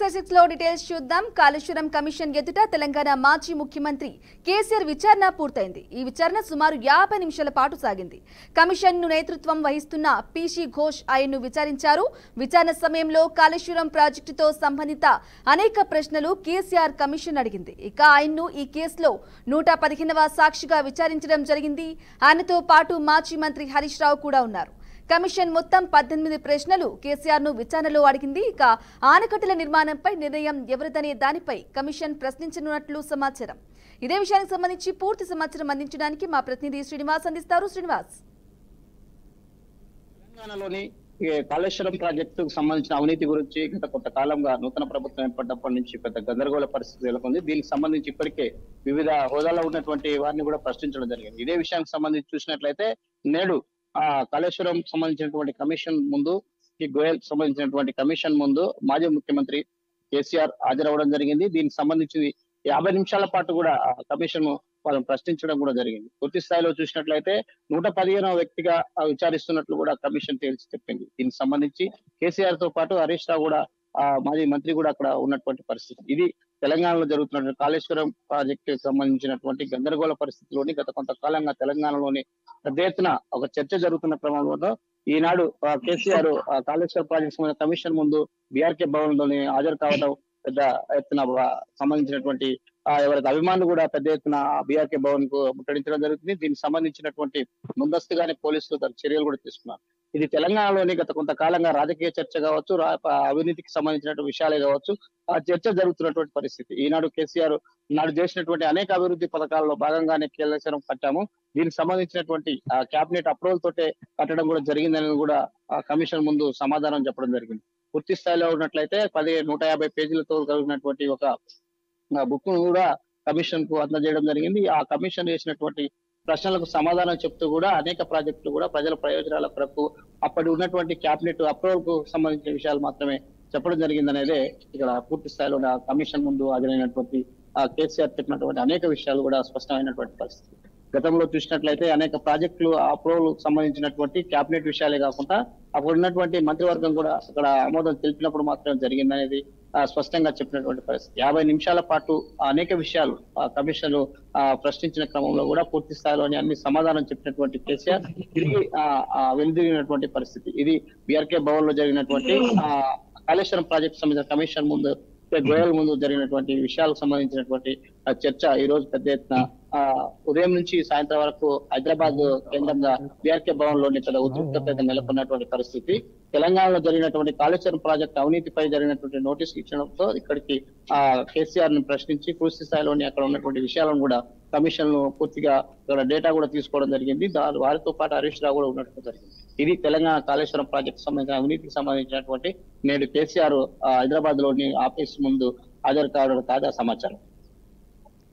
6 లో డీటెయిల్స్ చూద్దాం. కాళేశ్వరం కమిషన్ ఎదుట తెలంగాణ మాజీ ముఖ్యమంత్రి కేసీఆర్ విచారణ పూర్తయింది. ఈ విచారణ సుమారు 50 నిమిషాల పాటు సాగింది. కమిషన్ ను నేతృత్వం వహిస్తున్న పీసీ ఘోష్ ఆయన్ను విచారించారు. విచారణ సమయంలో కాళేశ్వరం ప్రాజెక్టుతో సంబంధిత అనేక ప్రశ్నలు కేసీఆర్ కమిషన్ అడిగింది. ఇక ఆయన్ను ఈ కేసులో 115వ సాక్షిగా విచారించడం జరిగింది. ఆయనతో పాటు మాజీ మంత్రి హరీష్ రావు కూడా ఉన్నారు. కమిషన్ మొత్తం 18 ప్రశ్నలు కేసీఆర్ ను విచారణలో అడిగింది. ఇక ఆనకట్టల నిర్మాణంపై నిర్ణయం ఎవరిదనే దానిపై కమిషన్ ప్రశ్నించనున్నట్లు సమాచారం. ఇదే విషయానికి సంబంధించి పూర్తి సమాచారం అందించడానికి మా ప్రతినిధి శ్రీనివాస్ అందిస్తారు. శ్రీనివాస్, తెలంగాణలోని కాళేశ్వరం ప్రాజెక్టుకు సంబంధించిన అవినీతి గురించి గత కొంతకాలంగా నూతన ప్రభుత్వం ఏర్పడ్డప్పటి నుంచి పెద్ద గందరగోళ పరిస్థితి నెలకొంది. దీనికి సంబంధించి ఇప్పటికే వివిధ హోదాలో ఉన్నటువంటి వారిని కూడా ప్రశ్నించడం జరిగింది. ఇదే విషయానికి సంబంధించి చూసినట్లయితే నేడు కాళేశ్వరం సంబంధించినటువంటి కమిషన్ ముందు, గోయల్ సంబంధించినటువంటి కమిషన్ ముందు మాజీ ముఖ్యమంత్రి కేసీఆర్ హాజరవడం జరిగింది. దీనికి సంబంధించి 50 నిమిషాల పాటు కూడా కమిషన్ వాళ్ళని ప్రశ్నించడం కూడా జరిగింది. పూర్తి స్థాయిలో చూసినట్లయితే 115వ వ్యక్తిగా విచారిస్తున్నట్లు కూడా కమిషన్ తేల్చి చెప్పింది. దీనికి సంబంధించి కేసీఆర్ తో పాటు హరీష్ రావు కూడా మాజీ మంత్రి కూడా అక్కడ ఉన్నటువంటి పరిస్థితి. ఇది తెలంగాణలో జరుగుతున్నటువంటి కాళేశ్వరం ప్రాజెక్టు సంబంధించినటువంటి గందరగోళ పరిస్థితిలోని గత కొంతకాలంగా తెలంగాణలోని పెద్ద ఎత్తున ఒక చర్చ జరుగుతున్న క్రమంలో ఈనాడు కేసీఆర్ కాళేశ్వరం ప్రాజెక్టు కమిషన్ ముందు బీఆర్కే భవన్ లోని హాజరు కావడం పెద్ద ఎత్తున సంబంధించినటువంటి ఎవరికి అభిమానులు కూడా పెద్ద ఎత్తున బీఆర్కే భవన్ కు ముట్టడించడం జరుగుతుంది. దీనికి సంబంధించినటువంటి ముందస్తుగానే పోలీసులు తన చర్యలు కూడా తీసుకున్నారు. ఇది తెలంగాణలోని గత కొంతకాలంగా రాజకీయ చర్చ కావచ్చు, అవినీతికి సంబంధించినటువంటి విషయాలే కావచ్చు, ఆ చర్చ జరుగుతున్నటువంటి పరిస్థితి. ఈనాడు కేసీఆర్ నాడు చేసినటువంటి అనేక అభివృద్ధి పథకాల్లో భాగంగానే కాళేశ్వరం కట్టాము, దీనికి సంబంధించినటువంటి కేబినెట్ అప్రూవల్ తోటే కట్టడం కూడా జరిగిందని కూడా కమిషన్ ముందు సమాధానం చెప్పడం జరిగింది. పూర్తి స్థాయిలో ఉన్నట్లయితే 150 పేజీలతో కలిగినటువంటి ఒక బుక్ కూడా కమిషన్ కు అందజేయడం జరిగింది. ఆ కమిషన్ చేసినటువంటి ప్రశ్నలకు సమాధానం చెప్తూ కూడా అనేక ప్రాజెక్టులు కూడా ప్రజల ప్రయోజనాల కొరకు అప్పటి ఉన్నటువంటి కేబినెట్ అప్రూవల్ కు సంబంధించిన విషయాలు మాత్రమే చెప్పడం జరిగిందనేదే ఇక్కడ పూర్తి స్థాయిలో కమిషన్ ముందు హాజరైనటువంటి కేసీఆర్ చెప్పినటువంటి అనేక విషయాలు కూడా స్పష్టమైనటువంటి పరిస్థితి. గతంలో చూసినట్లయితే అనేక ప్రాజెక్టులు అప్రూవల్ సంబంధించినటువంటి కేబినెట్ విషయాలే కాకుండా అక్కడ ఉన్నటువంటి మంత్రివర్గం కూడా అక్కడ ఆమోదం తెలిపినప్పుడు మాత్రమే జరిగిందనేది స్పష్టంగా చెప్పినటువంటి పరిస్థితి. 50 నిమిషాల పాటు అనేక విషయాలు కమిషన్ ప్రశ్నించిన క్రమంలో కూడా పూర్తి స్థాయిలోని అన్ని సమాధానం చెప్పినటువంటి కేసీఆర్ తిరిగి వెనుదిరిగినటువంటి పరిస్థితి. ఇది బీఆర్కే భవన్ లో జరిగినటువంటి కాళేశ్వరం ప్రాజెక్టు సంబంధించిన కమిషన్ ముందు, గోయల్ ముందు జరిగినటువంటి విషయాలకు సంబంధించినటువంటి చర్చ ఈ రోజు పెద్ద ఎత్తున ఉదయం నుంచి సాయంత్రం వరకు హైదరాబాద్ కేంద్రంగా బీఆర్కే భవన్ లోని పెద్ద ఉద్రిక్తత నెలకొన్నటువంటి పరిస్థితి. తెలంగాణలో జరిగినటువంటి కాళేశ్వరం ప్రాజెక్టు అవినీతిపై జరిగినటువంటి నోటీసు ఇచ్చడంతో ఇక్కడికి కేసీఆర్ ని ప్రశ్నించి పూర్తి స్థాయిలోని అక్కడ ఉన్నటువంటి విషయాలను కూడా కమిషన్ పూర్తిగా ఇక్కడ డేటా కూడా తీసుకోవడం జరిగింది. వారితో పాటు హరీష్ రావు కూడా ఉన్నట్టు జరిగింది. ఇది తెలంగాణ కాళేశ్వరం ప్రాజెక్టు సంబంధించిన అవినీతికి సంబంధించినటువంటి నేడు కేసీఆర్ హైదరాబాద్ లోని ఆఫీస్ ముందు హాజరు కావడం తాజా సమాచారం.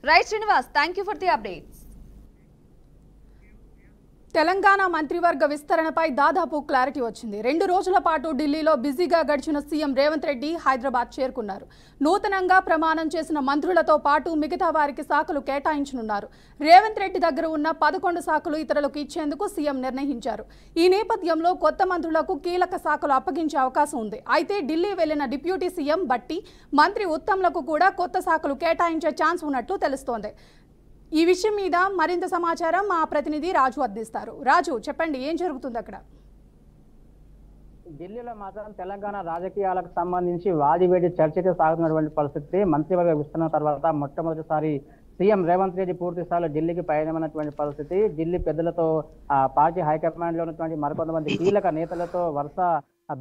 Right Srinivas, thank you for the updates. Telangana మంత్రివర్గ విస్తరణపై దాదాపు క్లారిటీ వచ్చింది. 2 రోజుల పాటు ఢిల్లీలో బిజీగా గడిచిన సీఎం రేవంత్ రెడ్డి హైదరాబాద్ చేరుకున్నారు. నూతనంగా ప్రమాణం చేసిన మంత్రులతో పాటు మిగతా వారికి శాఖలు కేటాయించనున్నారు. రేవంత్ రెడ్డి దగ్గర ఉన్న 11 శాఖలు ఇతరులకు ఇచ్చేందుకు సీఎం నిర్ణయించారు. ఈ నేపథ్యంలో కొత్త మంత్రులకు కీలక శాఖలు అప్పగించే అవకాశం ఉంది. అయితే ఢిల్లీ వెళ్లిన డిప్యూటీ సీఎం బట్టి మంత్రి ఉత్తమ్లకు కూడా కొత్త శాఖలు కేటాయించే ఛాన్స్ ఉన్నట్లు తెలుస్తోంది. ఈ విషయం మీద మరింత సమాచారం మా ప్రతినిధి రాజు అందిస్తారు. రాజు, చెప్పండి, ఏం జరుగుతుంది అక్కడ? ఢిల్లీలో మాత్రం తెలంగాణ రాజకీయాలకు సంబంధించి వాదివేడి చర్చతో సాగుతున్నటువంటి పరిస్థితి. మంత్రివర్గ విస్తరణ తర్వాత మొట్టమొదటిసారి సీఎం రేవంత్ రెడ్డి పూర్తి స్థాయిలో ఢిల్లీకి పయనమైనటువంటి పరిస్థితి. ఢిల్లీ పెద్దలతో పార్టీ హైకమాండ్ లో ఉన్నటువంటి మరికొంతమంది కీలక నేతలతో వరుస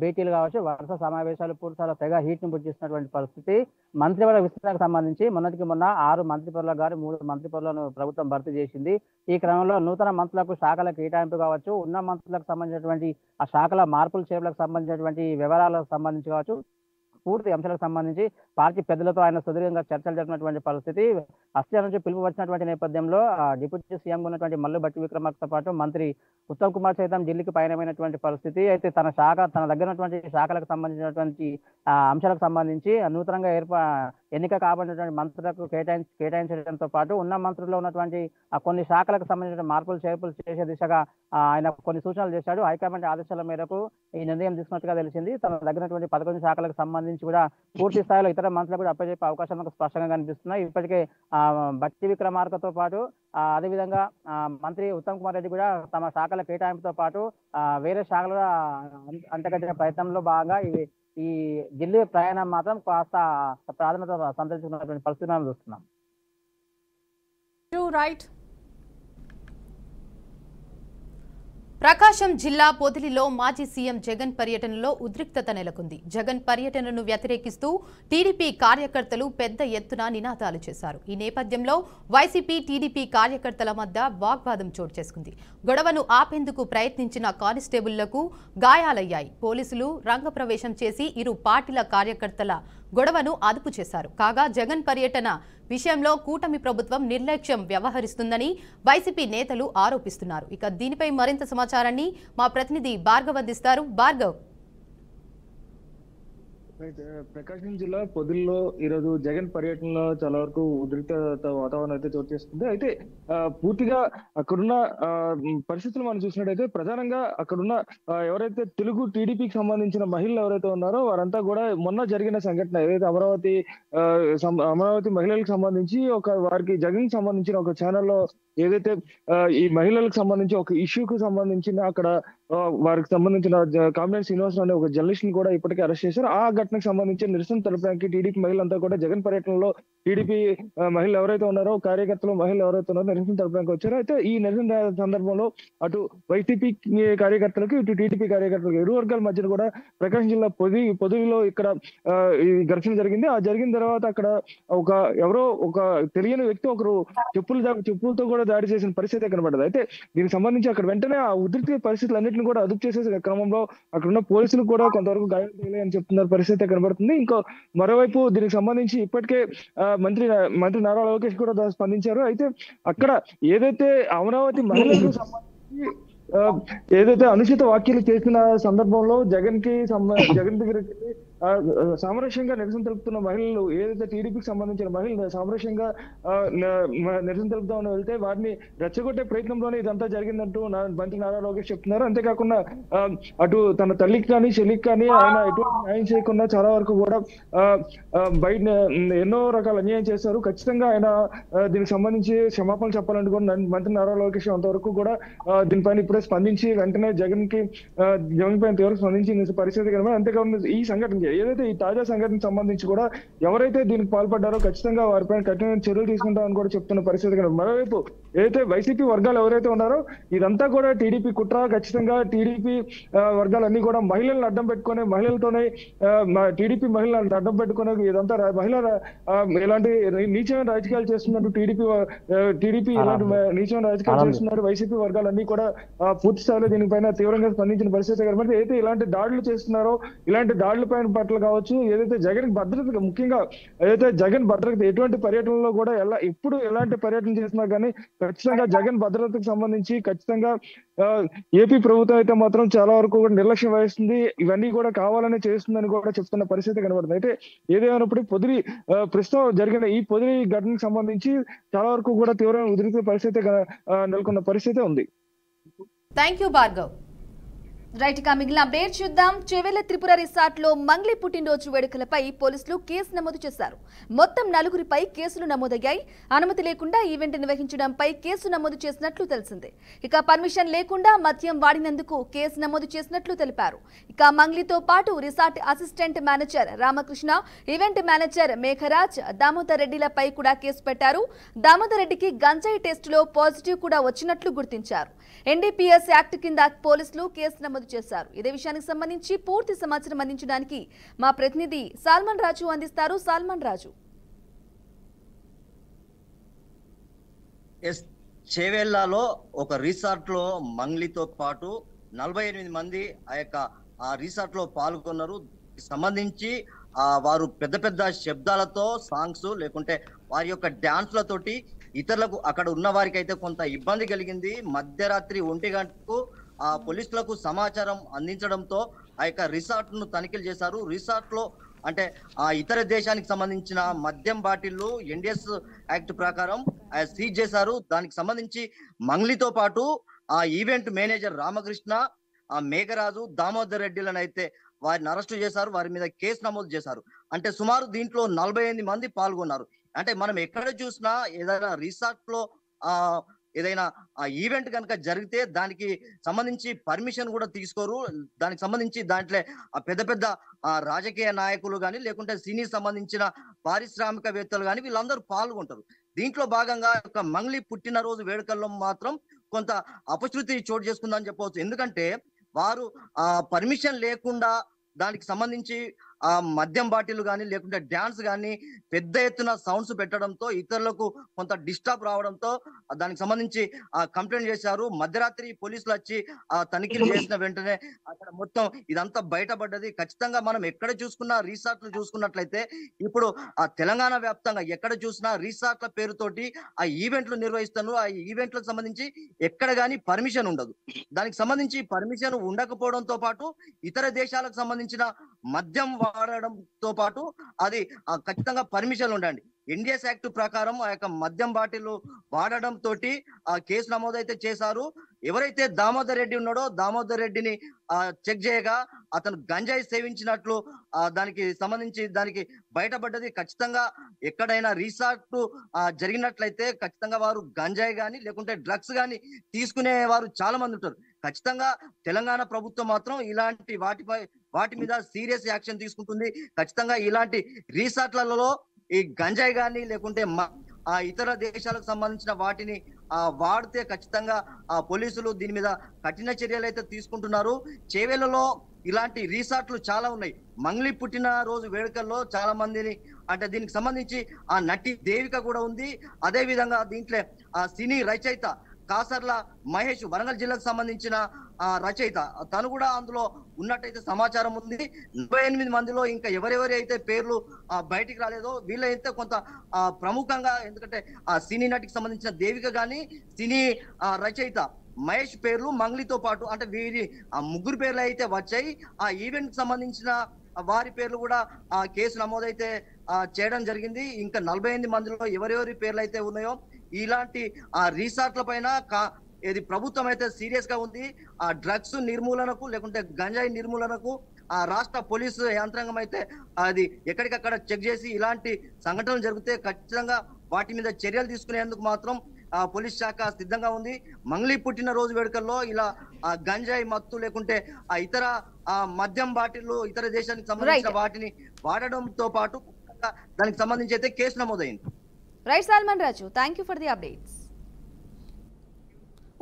భేటీలు కావచ్చు, వరుస సమావేశాలు పూర్తిస్థాయిలో తెగ హీట్ ని పుట్టిస్తున్నటువంటి పరిస్థితి. మంత్రివర్గ విస్తరణకు సంబంధించి మొన్నటికి మొన్న 6 మంత్రి పదవులకు గాను 3 మంత్రి పదవులను ప్రభుత్వం భర్తీ చేసింది. ఈ క్రమంలో నూతన మంత్రులకు శాఖల కేటాయింపు కావచ్చు, ఉన్న మంత్రులకు సంబంధించినటువంటి ఆ శాఖల మార్పులు చేర్పులకు సంబంధించినటువంటి వివరాలకు సంబంధించి కావచ్చు, పూర్తి అంశాలకు సంబంధించి పార్టీ పెద్దలతో ఆయన సుదీర్ఘంగా చర్చలు జరిపినటువంటి పరిస్థితి. అస్థిర నుంచి పిలుపు వచ్చినటువంటి నేపథ్యంలో డిప్యూటీ సీఎం ఉన్నటువంటి మల్లు భట్టి విక్రమార్కతో పాటు మంత్రి ఉత్తమ్ కుమార్ సైతం ఢిల్లీకి పయనమైనటువంటి పరిస్థితి. అయితే తన దగ్గర ఉన్నటువంటి శాఖలకు సంబంధించినటువంటి అంశాలకు సంబంధించి నూతనంగా ఎన్నిక కాబడినటువంటి మంత్రులకు కేటాయించడంతో పాటు ఉన్న మంత్రుల్లో ఉన్నటువంటి కొన్ని శాఖలకు సంబంధించిన మార్పులు చేర్పులు చేసే దిశగా ఆయన కొన్ని సూచనలు చేశాడు. హైకమాండ్ ఆదేశాల మేరకు ఈ నిర్ణయం తీసుకున్నట్టుగా తెలిసింది. తన దగ్గరటువంటి 11 శాఖలకు సంబంధించి కూడా పూర్తి స్థాయిలో ఇతర మంత్రులకు కూడా అప్పచెప్పే అవకాశాలు మనకు స్పష్టంగా కనిపిస్తున్నాయి. ఇప్పటికే బట్టి విక్రమార్కతో పాటు అదేవిధంగా మంత్రి ఉత్తమ్ కుమార్ రెడ్డి కూడా తమ శాఖల కేటాయింపుతో పాటు వేరే శాఖల అంతకట్టిన ప్రయత్నంలో భాగంగా ఈ ఢిల్లీ ప్రయాణం మాత్రం కాస్త ప్రాధాన్యత సంతరించుకున్నటువంటి పరిస్థితి మనం చూస్తున్నాం. రైట్. ప్రకాశం జిల్లా పొదిలిలో మాజీ సీఎం జగన్ పర్యటనలో ఉద్రిక్తత నెలకొంది. జగన్ పర్యటనను వ్యతిరేకిస్తూ టీడీపీ కార్యకర్తలు పెద్ద ఎత్తున నినాదాలు చేశారు. ఈ నేపథ్యంలో వైసీపీ టీడీపీ కార్యకర్తల మధ్య వాగ్వాదం చోటు చేసుకుంది. గొడవను ఆపేందుకు ప్రయత్నించిన కానిస్టేబుళ్లకు గాయాలయ్యాయి. పోలీసులు రంగప్రవేశం చేసి ఇరు పార్టీల కార్యకర్తల గొడవను అదుపు చేశారు. కాగా జగన్ పర్యటన విషయంలో కూటమి ప్రభుత్వం నిర్లక్ష్యం వ్యవహరిస్తుందని వైసీపీ నేతలు ఆరోపిస్తున్నారు. ఇక దీనిపై మరింత సమాచారాన్ని మా ప్రతినిధి భార్గవ్ అందిస్తారు. భార్గవ్. ప్రకాశం జిల్లా పొదిల్లో ఈరోజు జగన్ పర్యటనలో చాలా వరకు ఉద్రిక్త వాతావరణం అయితే చోటు చేసుకుంది. అయితే పూర్తిగా అక్కడున్న పరిస్థితులు మనం చూసినట్టయితే ప్రధానంగా అక్కడున్న ఎవరైతే తెలుగు టీడీపీకి సంబంధించిన మహిళలు ఎవరైతే ఉన్నారో వారంతా కూడా మొన్న జరిగిన సంఘటన ఏదైతే అమరావతి మహిళలకు సంబంధించి వారికి జగన్ సంబంధించిన ఒక ఛానల్లో ఏదైతే ఈ మహిళలకు సంబంధించి ఒక ఇష్యూకు సంబంధించిన అక్కడ వారికి సంబంధించిన కామినేని శ్రీనివాసరావు అనే ఒక జర్నలిస్ట్ ని కూడా ఇప్పటికే అరెస్ట్ చేశారు. ఆ ఘటనకు సంబంధించి నిరసన తెలపడానికి టీడీపీ మహిళలంతా కూడా జగన్ పర్యటనలో టీడీపీ మహిళలు ఎవరైతే ఉన్నారో కార్యకర్తలు మహిళలు ఎవరైతే ఉన్నారో నిరసన తెలపడానికి వచ్చారు. అయితే ఈ నిరసన సందర్భంలో అటు వైసీపీ కార్యకర్తలకు ఇటు టీడీపీ కార్యకర్తలకు ఇరు వర్గాల మధ్యన కూడా ప్రకాశం జిల్లా పొదిలో ఇక్కడ ఈ ఘర్షణ జరిగింది. ఆ జరిగిన తర్వాత అక్కడ ఎవరో ఒక తెలియని వ్యక్తి ఒకరు చెప్పులతో కూడా దాడి చేసిన పరిస్థితి కనబడ్డది. అయితే దీనికి సంబంధించి అక్కడ వెంటనే ఆ ఉధృతి పరిస్థితులన్నింటినీ కూడా అదుపు చేసే క్రమంలో అక్కడున్న పోలీసులు కూడా కొంతవరకు గాయాలు తగిలాయని చెప్తున్నారు పరిస్థితి కనబడుతుంది. మరోవైపు దీనికి సంబంధించి ఇప్పటికే మంత్రి నారా లోకేష్ కూడా స్పందించారు. అయితే అక్కడ ఏదైతే అమరావతి మహిళలకు సంబంధించి ఏదైతే అనుచిత వ్యాఖ్యలు చేసిన సందర్భంలో జగన్ దగ్గరికి సామరస్యంగా నిరసన తెలుపుతున్న మహిళలు ఏదైతే టీడీపీకి సంబంధించిన మహిళలు సామరస్యంగా నిరసన తెలుపుతామని వెళ్తే వారిని రెచ్చగొట్టే ప్రయత్నంలోనే ఇదంతా జరిగిందంటూ మంత్రి నారా లోకేష్ చెప్తున్నారు. అంతేకాకుండా అటు తన తల్లికి కానీ చెల్లికి కానీ ఆయన ఎటువంటి న్యాయం చేయకుండా చాలా వరకు కూడా బయట ఎన్నో రకాల అన్యాయం చేశారు. ఖచ్చితంగా ఆయన దీనికి సంబంధించి క్షమాపణలు చెప్పాలంటూ కూడా మంత్రి నారా లోకేష్ అంతవరకు కూడా దీనిపైన ఇప్పుడే స్పందించి వెంటనే జగన్ పైన తీవ్ర స్పందించి పరిస్థితి కనుక. అంతేకాకుండా ఈ సంఘటన ఏదైతే ఈ తాజా సంఘటనకు సంబంధించి కూడా ఎవరైతే దీనికి పాల్పడ్డారో ఖచ్చితంగా వారిపైన కఠినమైన చర్యలు తీసుకుంటామని కూడా చెప్తున్న పరిస్థితి కనుక. మరోవైపు ఏదైతే వైసీపీ వర్గాలు ఎవరైతే ఉన్నారో ఇదంతా కూడా టీడీపీ కుట్ర. ఖచ్చితంగా టీడీపీ వర్గాలన్నీ కూడా మహిళలను అడ్డం పెట్టుకుని మహిళలతోనే టీడీపీ మహిళలను అడ్డం పెట్టుకుని ఇదంతా మహిళల ఎలాంటి నీచమైన రాజకీయాలు చేస్తున్నట్టు టీడీపీ ఎలాంటి నీచమైన రాజకీయాలు చేస్తున్నారు. వైసీపీ వర్గాలన్నీ కూడా పూర్తి స్థాయిలో దీనిపైన తీవ్రంగా స్పందించిన పరిస్థితి కనబడి ఏదైతే ఇలాంటి దాడులు చేస్తున్నారో ఇలాంటి దాడుల పట్ల కావచ్చు ఏదైతే జగన్ భద్రత ముఖ్యంగా ఏదైతే జగన్ భద్రత ఎటువంటి పర్యటనలో కూడా ఎప్పుడు ఎలాంటి పర్యటన చేసినా కానీ ఖచ్చితంగా జగన్ భద్రతకు సంబంధించి ఖచ్చితంగా ఏపీ ప్రభుత్వం అయితే మాత్రం చాలా వరకు కూడా నిర్లక్ష్యం వహిస్తుంది. ఇవన్నీ కూడా కావాలనే చేస్తుందని కూడా చెప్తున్న పరిస్థితి కనబడుతుంది. అయితే ఏదేమైనప్పుడు ప్రస్తుతం జరిగిన ఈ పొదిలి ఘటనకు సంబంధించి చాలా వరకు కూడా తీవ్రమైన ఉద్రిక్త పరిస్థితి నెలకొన్న పరిస్థితి ఉంది. Thank you Bhargav. రైట్ గా మిగిలిన అప్డేట్ చూద్దాం. చెవెల త్రిపుర రిసార్ట్ లో మంగ్లీ పుట్టినరోజు వేడుకలపై పోలీసులు కేసు నమోదు చేశారు. మొత్తం 4గురిపై కేసులు నమోదయ్యాయి. అనుమతి లేకుండా ఈవెంట్ నిర్వహించడంపై కేసు నమోదు చేసినట్లు తెలిసింది. ఇక పర్మిషన్ లేకుండా మద్యం వాడినందుకు కేసు నమోదు చేసినట్లు తెలిపారు. ఇక మంగ్లీతో పాటు resort assistant manager Ramakrishna, event manager Megharaj, Damodar రెడ్డిలపై కూడా కేసు పెట్టారు. దామోదర్ రెడ్డికి గంజాయి టెస్టులో పాజిటివ్ కూడా వచ్చినట్లు గుర్తించారు. ఎన్డీపీఎస్ యాక్ట్ కింద పోలీసులు కేసు నమోదు చేశారు. ఇదే విషయానికి సంబంధించి పూర్తి సమాచారం అందించడానికి మా ప్రతినిధి సాల్మన్ రాజు అందిస్తారు. సాల్మన్ రాజు. చేవెళ్లలో ఒక రిసార్ట్ లో మంగ్లీతో పాటు 48 మంది ఆ రిసార్ట్ లో పాల్గొన్నారు. సంబంధించి వారు పెద్ద పెద్ద శబ్దాలతో సాంగ్స్ లేకుంటే వారి యొక్క డాన్స్లతోటి ఇతరులకు అక్కడ ఉన్న వారికి అయితే కొంత ఇబ్బంది కలిగింది. మధ్యరాత్రి 1 గంటకు పోలీసులకు సమాచారం అందించడంతో ఆ యొక్క రిసార్ట్ ను తనిఖీలు చేశారు. రిసార్ట్ లో అంటే ఆ ఇతర దేశానికి సంబంధించిన మద్యం బాటిల్లు ఎన్డీఎస్ యాక్ట్ ప్రకారం సీజ్ చేశారు. దానికి సంబంధించి మంగ్లీతో పాటు ఆ ఈవెంట్ మేనేజర్ రామకృష్ణ, ఆ మేఘరాజు, దామోదర్ రెడ్డిలను అయితే వారిని అరెస్టు చేశారు. వారి మీద కేసు నమోదు చేశారు. అంటే సుమారు దీంట్లో 48 మంది పాల్గొన్నారు. అంటే మనం ఎక్కడ చూసినా ఏదైనా రిసార్ట్ లో ఆ ఏదైనా ఆ ఈవెంట్ కనుక జరిగితే దానికి సంబంధించి పర్మిషన్ కూడా తీసుకోరు. దానికి సంబంధించి దాంట్లో ఆ పెద్ద పెద్ద రాజకీయ నాయకులు కానీ లేకుంటే సినీ సంబంధించిన పారిశ్రామికవేత్తలు కానీ వీళ్ళందరూ పాల్గొంటారు. దీంట్లో భాగంగా ఒక మంగ్లీ పుట్టినరోజు వేడుకల్లో మాత్రం కొంత అపశృతి చోటు చేసుకుందని చెప్పవచ్చు. ఎందుకంటే వారు ఆ పర్మిషన్ లేకుండా దానికి సంబంధించి ఆ మద్యం బాటిల్ కానీ లేకుంటే డ్యాన్స్ కానీ పెద్ద ఎత్తున సౌండ్స్ పెట్టడంతో ఇతరులకు కొంత డిస్టర్బ్ రావడంతో దానికి సంబంధించి కంప్లైంట్ చేశారు. మధ్యరాత్రి పోలీసులు వచ్చి తనిఖీలు చేసిన వెంటనే అక్కడ మొత్తం ఇదంతా బయటపడ్డది. ఖచ్చితంగా మనం ఎక్కడ చూసుకున్నా రిసార్ట్లు చూసుకున్నట్లయితే ఇప్పుడు ఆ తెలంగాణ వ్యాప్తంగా ఎక్కడ చూసినా రిసార్ట్ల పేరుతోటి ఆ ఈవెంట్లు నిర్వహిస్తున్నారు. ఆ ఈవెంట్లకు సంబంధించి ఎక్కడ కానీ పర్మిషన్ ఉండదు. దానికి సంబంధించి పర్మిషన్ ఉండకపోవడంతో పాటు ఇతర దేశాలకు సంబంధించిన మద్యం వాడడంతో పాటు అది ఖచ్చితంగా పర్మిషన్ ఉండండి. ఎన్డీఎస్ యాక్ట్ ప్రకారం ఆ యొక్క మద్యం బాటిల్ వాడడం తోటి ఆ కేసు నమోదైతే చేశారు. ఎవరైతే దామోదర్ రెడ్డి ఉన్నాడో దామోదర్ రెడ్డిని చెక్ చేయగా అతను గంజాయి సేవించినట్లు దానికి సంబంధించి దానికి బయటపడ్డది. ఖచ్చితంగా ఎక్కడైనా రిసార్ట్ జరిగినట్లయితే ఖచ్చితంగా వారు గంజాయి కానీ లేకుంటే డ్రగ్స్ కానీ తీసుకునే వారు చాలా మంది ఉంటారు. ఖచ్చితంగా తెలంగాణ ప్రభుత్వం మాత్రం ఇలాంటి వాటి మీద సీరియస్ యాక్షన్ తీసుకుంటుంది. ఖచ్చితంగా ఇలాంటి రిసార్ట్లలో ఈ గంజాయి కానీ లేకుంటే ఆ ఇతర దేశాలకు సంబంధించిన వాటిని వాడితే ఖచ్చితంగా పోలీసులు దీని మీద కఠిన చర్యలు అయితే తీసుకుంటున్నారు. చేవేళ్లలో ఇలాంటి రిసార్ట్లు చాలా ఉన్నాయి. మంగ్లీ పుట్టినరోజు వేడుకల్లో చాలా మందిని అంటే దీనికి సంబంధించి ఆ నటి దేవిక కూడా ఉంది. అదే విధంగా దీంట్లో ఆ సినీ రచయిత కాసర్ల మహేష్ వరంగల్ జిల్లాకు సంబంధించిన రచయిత తను కూడా అందులో ఉన్నట్టయితే సమాచారం ఉంది. 48 మందిలో ఇంకా ఎవరెవరి అయితే పేర్లు బయటికి రాలేదో వీళ్ళైతే కొంత ప్రముఖంగా, ఎందుకంటే ఆ సినీ నటికి సంబంధించిన దేవిక గాని సినీ రచయిత మహేష్ పేర్లు మంగ్లీతో పాటు అంటే వీరి ముగ్గురు పేర్లు అయితే వచ్చాయి. ఆ ఈవెంట్ కి సంబంధించిన వారి పేర్లు కూడా ఆ కేసు నమోదైతే చేయడం జరిగింది. ఇంకా 48 మందిలో ఎవరెవరి పేర్లు అయితే ఉన్నాయో ఇలాంటి ఆ రిసార్ట్ల పైన ఇది ప్రభుత్వం అయితే సీరియస్ గా ఉంది. ఆ డ్రగ్స్ నిర్మూలనకు లేకుంటే గంజాయి నిర్మూలనకు ఆ రాష్ట్ర పోలీసు యంత్రాంగం అయితే అది ఎక్కడికక్కడ చెక్ చేసి ఇలాంటి సంఘటనలు జరిగితే ఖచ్చితంగా వాటి మీద చర్యలు తీసుకునేందుకు మాత్రం పోలీస్ శాఖ సిద్ధంగా ఉంది. మంగ్లీ పుట్టినరోజు వేడుకల్లో ఇలా గంజాయి మత్తు లేకుంటే ఆ ఇతర మద్యం బాటిల్లు ఇతర దేశానికి సంబంధించిన వాటిని వాడడంతో పాటు దానికి సంబంధించి అయితే కేసు నమోదైంది. Right Salman Raju, thank you for the updates.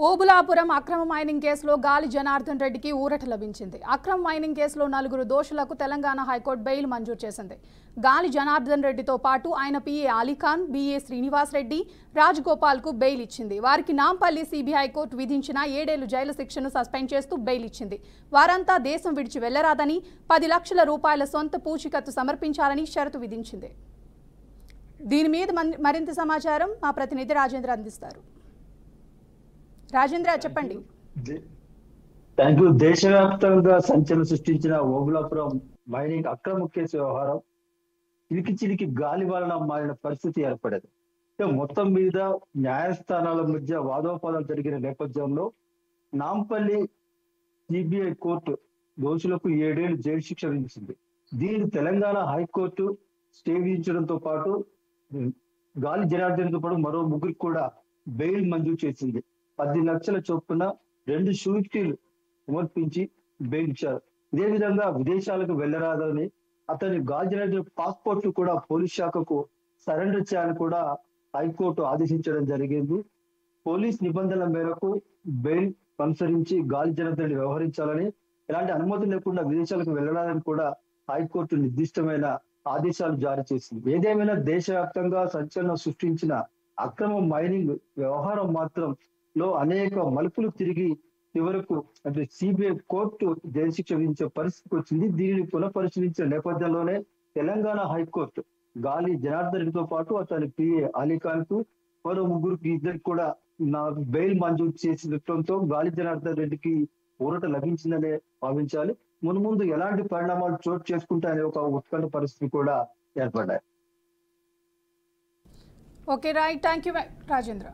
Obulapuram అక్రమ మైనింగ్ కేసులో గాలి జనార్దన్ రెడ్డికి ఊరట లభించింది. అక్రమ మైనింగ్ కేసులో 4 దోషులకు తెలంగాణ హైకోర్టు బెయిల్ మంజూరు చేసింది. గాలి జనార్దన్ రెడ్డితో పాటు ఆయన పిఏ అలీఖాన్, బిఏ శ్రీనివాస్ రెడ్డి, రాజగోపాల్కు బెయిల్ ఇచ్చింది. వారికి నాంపల్లి సిబిఐ కోర్టు విధించిన 7 ఏళ్ల జైలు శిక్షను సస్పెండ్ చేస్తూ బెయిల్ ఇచ్చింది. వారంతా దేశం విడిచి వెళ్లరాదని, 10 లక్షల రూపాయల సొంత పూచీకత్తు సమర్పించాలని షరతు విధించింది. దీని మీద మరింత సమాచారం మా ప్రతినిధి రాజేంద్ర అందిస్తారు. రాజేంద్ర, చెప్పండి. Thank you. దేశవ్యాప్తంగా సంచలనం సృష్టించిన ఓబులాపురం మైనింగ్ అక్రమ కేసు వ్యవహారం చిలికి గాలివాలన మారిన పరిస్థితి ఏర్పడేది. మొత్తం మీద న్యాయస్థానాల మధ్య వాదోపాదాలు జరిగిన నేపథ్యంలో నాంపల్లి సిబిఐ కోర్టు దోషులకు 7 ఏళ్లు జైలు శిక్ష విధించింది. దీనికి తెలంగాణ హైకోర్టు స్టే విధించడంతో పాటు గాలి జనార్దన్తో పాటు మరో 3 కూడా బెయిల్ మంజూరు చేసింది. 10 లక్షల చొప్పున 2 షూరిటీలు సమర్పించి బెయిల్ ఇచ్చారు. ఇదే విధంగా విదేశాలకు వెళ్లరాదని అతని గాలి జనార్దన్ పాస్పోర్ట్ కూడా పోలీస్ శాఖకు సరెండర్ చేయాలని కూడా హైకోర్టు ఆదేశించడం జరిగింది. పోలీస్ నిబంధనల మేరకు బెయిల్ అనుసరించి గాలి జనార్దన్ వ్యవహరించాలని, ఎలాంటి అనుమతి లేకుండా విదేశాలకు వెళ్లరాదని కూడా హైకోర్టు నిర్దిష్టమైన ఆదేశాలు జారీ చేసింది. ఏదేమైనా దేశవ్యాప్తంగా సంచలనం సృష్టించిన అక్రమ మైనింగ్ వ్యవహారం మాత్రం లో అనేక మలుపులు తిరిగి చివరకు అంటే సిబిఐ కోర్టు జైలు శిక్ష విధించే పరిస్థితికి వచ్చింది. దీనిని పునఃపరిశీలించిన నేపథ్యంలోనే తెలంగాణ హైకోర్టు గాలి జనార్దన్ రెడ్డితో పాటు అతని పిఏ అలీఖాన్ కు మరో 3 ఇద్దరికి కూడా బెయిల్ మంజూరు చేసినతో గాలి జనార్దన్ రెడ్డికి ఊరట లభించిందనే భావించాలి. ముందు ఎలాంటి పరిణామాలు చోటు చేసుకుంటాయనే ఒక ఉత్కంఠ పరిస్థితి కూడా ఏర్పడ్డాయి. Okay right, thank you Rajendra.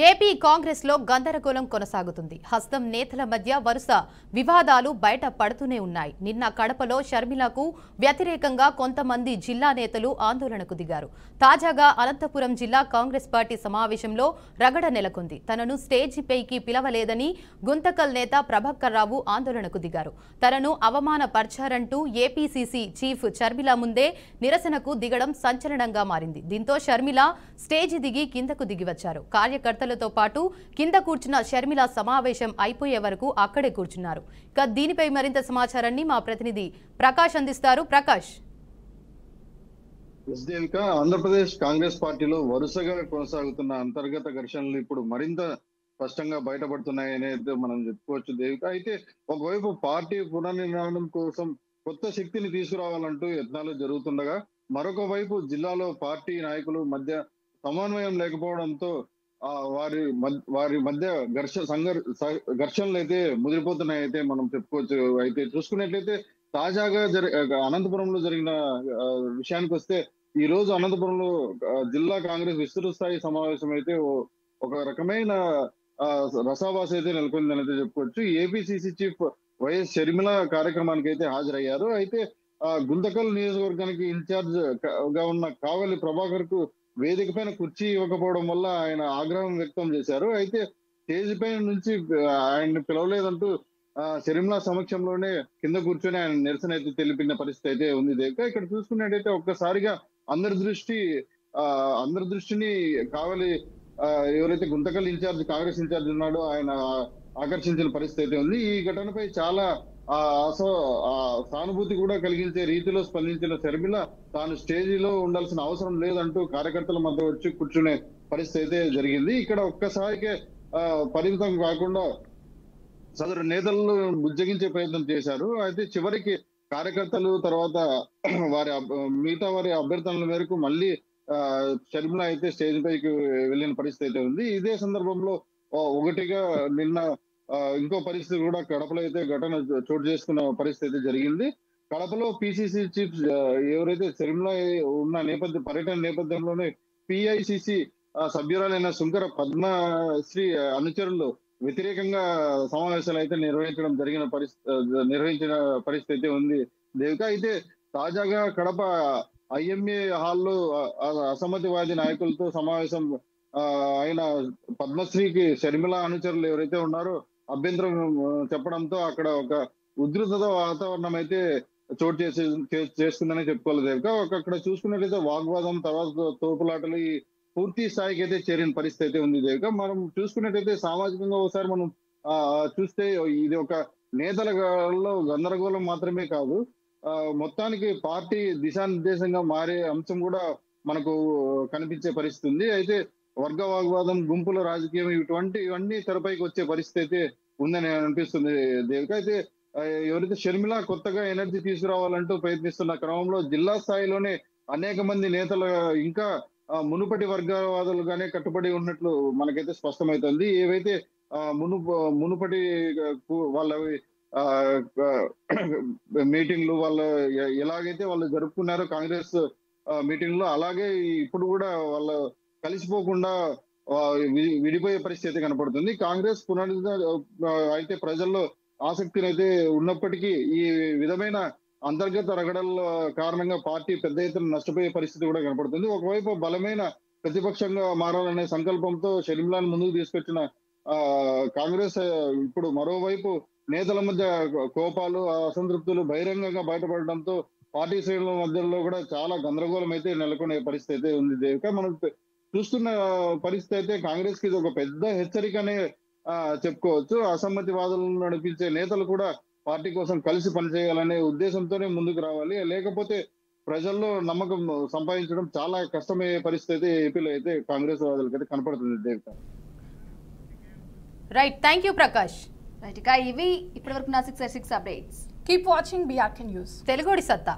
AP Congress లో గందరగోళం కొనసాగుతుంది. హస్తం నేతల మధ్య వరుస వివాదాలు బయట పడుతూనే ఉన్నాయి. నిన్న కడపలో షర్మిలకు వ్యతిరేకంగా కొంతమంది జిల్లా నేతలు ఆందోళనకు దిగారు. తాజాగా అనంతపురం జిల్లా కాంగ్రెస్ పార్టీ సమావేశంలో రగడ నెలకొంది. తనను స్టేజిపైకి పిలవలేదని గుంతకల్ నేత ప్రభాకర్ రావు ఆందోళనకు దిగారు. తనను అవమానపర్చారంటూ ఏపీసీసీ చీఫ్ షర్మిల ముందే నిరసనకు దిగడం సంచలనంగా మారింది. దీంతో షర్మిల స్టేజి దిగి కిందకు దిగివచ్చారు. కార్యకర్తలతో పాటు కింద కూర్చున్న షర్మిల సమావేశం అయిపోయే వరకు అక్కడే కూర్చున్నారు. ఇక దీనిపై మరింత సమాచారాన్ని మా ప్రతినిధి ప్రకాష్ అందిస్తారు. ప్రకాష్. ఆంధ్రప్రదేశ్ కాంగ్రెస్ పార్టీలో వరుసగా కొనసాగుతున్న అంతర్గత ఘర్షణలు ఇప్పుడు మరింత స్పష్టంగా బయటపడుతున్నాయనే మనం చెప్పుకోవచ్చు దేవిక. అయితే ఒకవైపు పార్టీ పునర్నిర్మాణం కోసం కొత్త శక్తిని తీసుకురావాలంటూ యత్నాలు జరుగుతుండగా, మరొక వైపు జిల్లాలో పార్టీ నాయకులు మధ్య సమన్వయం లేకపోవడంతో వారి మధ్య ఘర్షణలు అయితే ముదిరిపోతున్నాయి అయితే మనం చెప్పుకోవచ్చు. అయితే చూసుకున్నట్లయితే తాజాగా అనంతపురంలో జరిగిన విషయానికి వస్తే, ఈ రోజు అనంతపురంలో జిల్లా కాంగ్రెస్ విస్తృత స్థాయి సమావేశం అయితే ఒక రకమైన రసావాస అయితే నెలకొందని అయితే చెప్పుకోవచ్చు. ఏపీసీసీ చీఫ్ వైఎస్ షర్మిల కార్యక్రమానికి అయితే హాజరయ్యారు. అయితే గుంతకల్ నియోజకవర్గానికి ఇన్ఛార్జ్ గా ఉన్న కావలి ప్రభాకర్ కు వేదిక పైన కుర్చీ ఇవ్వకపోవడం వల్ల ఆయన ఆగ్రహం వ్యక్తం చేశారు. అయితే స్టేజ్ పైన నుంచి ఆయన్ని పిలవలేదంటూ షర్మిల సమక్షంలోనే కింద కూర్చొని ఆయన నిరసన అయితే తెలిపిన పరిస్థితి అయితే ఉంది దేవిక. ఇక్కడ చూసుకున్నట్టయితే ఒక్కసారిగా అందరి దృష్టిని కావలి ఎవరైతే గుంతకల్ ఇన్ఛార్జ్ కాంగ్రెస్ ఇన్ఛార్జ్ ఉన్నాడో ఆయన ఆకర్షించిన పరిస్థితి అయితే ఉంది. ఈ ఘటనపై చాలా సానుభూతి కూడా కలిగించే రీతిలో స్పందించిన షర్మిల తాను స్టేజీలో ఉండాల్సిన అవసరం లేదంటూ కార్యకర్తల మధ్య వచ్చి కూర్చునే పరిస్థితి అయితే జరిగింది. ఇక్కడ ఒక్కసారికే పరిమితం కాకుండా సదరు నేతలను బుజ్జగించే ప్రయత్నం చేశారు. అయితే చివరికి కార్యకర్తలు తర్వాత మిగతా వారి అభ్యర్థనల మేరకు మళ్ళీ షర్మిల అయితే స్టేజ్ పైకి వెళ్ళిన పరిస్థితి అయితే ఉంది. ఇదే సందర్భంలో ఒకటిగా నిన్న ఇంకో పరిస్థితి కూడా కడపలో అయితే ఘటన చోటు చేసుకున్న పరిస్థితి జరిగింది. కడపలో పిసిసి చీఫ్ ఎవరైతే షర్మిల ఉన్న పర్యటన నేపథ్యంలోనే పిఐసిసి సభ్యురాలైన శుంకర పద్మశ్రీ అనుచరులు వ్యతిరేకంగా సమావేశాలు అయితే నిర్వహించిన పరిస్థితి అయితే ఉంది దేవిక. అయితే తాజాగా కడప ఐఎంఏ హాల్లో అసమ్మతివాది నాయకులతో సమావేశం అయిన పద్మశ్రీకి షర్మిల అనుచరులు ఎవరైతే ఉన్నారో అభ్యంతరం చెప్పడంతో అక్కడ ఒక ఉధృత వాతావరణం అయితే చోటు చేస్తుందని చెప్పుకోవాలి దేవిక. అక్కడ చూసుకున్నట్లయితే వాగ్వాదం తర్వాత తోపులాటలు పూర్తి స్థాయికి అయితే చేరిన పరిస్థితి అయితే ఉంది దేవిక. మనం చూసుకున్నట్టయితే సామాజికంగా ఒకసారి మనం చూస్తే ఇది ఒక నేతలలో గందరగోళం మాత్రమే కాదు, మొత్తానికి పార్టీ దిశానిర్దేశంగా మారే అంశం కూడా మనకు కనిపించే పరిస్థితి ఉంది. అయితే వర్గ వాగ్వాదం, గుంపుల రాజకీయం ఇవన్నీ తెరపైకి వచ్చే పరిస్థితి అయితే ఉందని అనిపిస్తుంది దేవిక. అయితే ఎవరైతే షర్మిల కొత్తగా ఎనర్జీ తీసుకురావాలంటూ ప్రయత్నిస్తున్న క్రమంలో జిల్లా స్థాయిలోనే అనేక మంది నేతలు ఇంకా మునుపటి వర్గవాదులుగానే కట్టుబడి ఉన్నట్లు మనకైతే స్పష్టమవుతుంది. ఏవైతే మునుపటి వాళ్ళ మీటింగ్లు వాళ్ళు ఎలాగైతే వాళ్ళు జరుపుకున్నారో కాంగ్రెస్ మీటింగ్ లో, అలాగే ఇప్పుడు కూడా వాళ్ళు కలిసిపోకుండా విడిపోయే పరిస్థితి కనపడుతుంది. కాంగ్రెస్ అయితే ప్రజల్లో ఆసక్తిని అయితే ఉన్నప్పటికీ ఈ విధమైన అంతర్గత రగడల కారణంగా పార్టీ పెద్ద ఎత్తున నష్టపోయే పరిస్థితి కూడా కనపడుతుంది. ఒకవైపు బలమైన ప్రతిపక్షంగా మారాలనే సంకల్పంతో షర్మిలాను ముందుకు తీసుకొచ్చిన కాంగ్రెస్ ఇప్పుడు మరోవైపు నేతల మధ్య కోపాలు, అసంతృప్తులు బహిరంగంగా బయటపడడంతో పార్టీ శ్రేణుల మధ్యలో కూడా చాలా గందరగోళం అయితే నెలకొనే పరిస్థితి అయితే ఉంది దేవిక. మనం చూస్తున్న పరిస్థితి అయితే కాంగ్రెస్ కి ఇది ఒక పెద్ద హెచ్చరికనే చెప్పుకోవచ్చు. అసమ్మతివాదులను నడిపించే నేతలు కూడా పార్టీ కోసం కలిసి పనిచేయాలనే ఉద్దేశంతోనే ముందుకు రావాలి, లేకపోతే ప్రజల్లో నమ్మకం సంపాదించడం చాలా కష్టమయ్యే పరిస్థితి అయితే ఏపీలో అయితే కాంగ్రెస్ వాదులకైతే కనపడుతుంది Devika. Right, thank you Prakash. Right, ఇక ఇవి ఇప్పటివరకు నా 6 updates. Keep watching BRK news. తెలుగుడి సత్తా.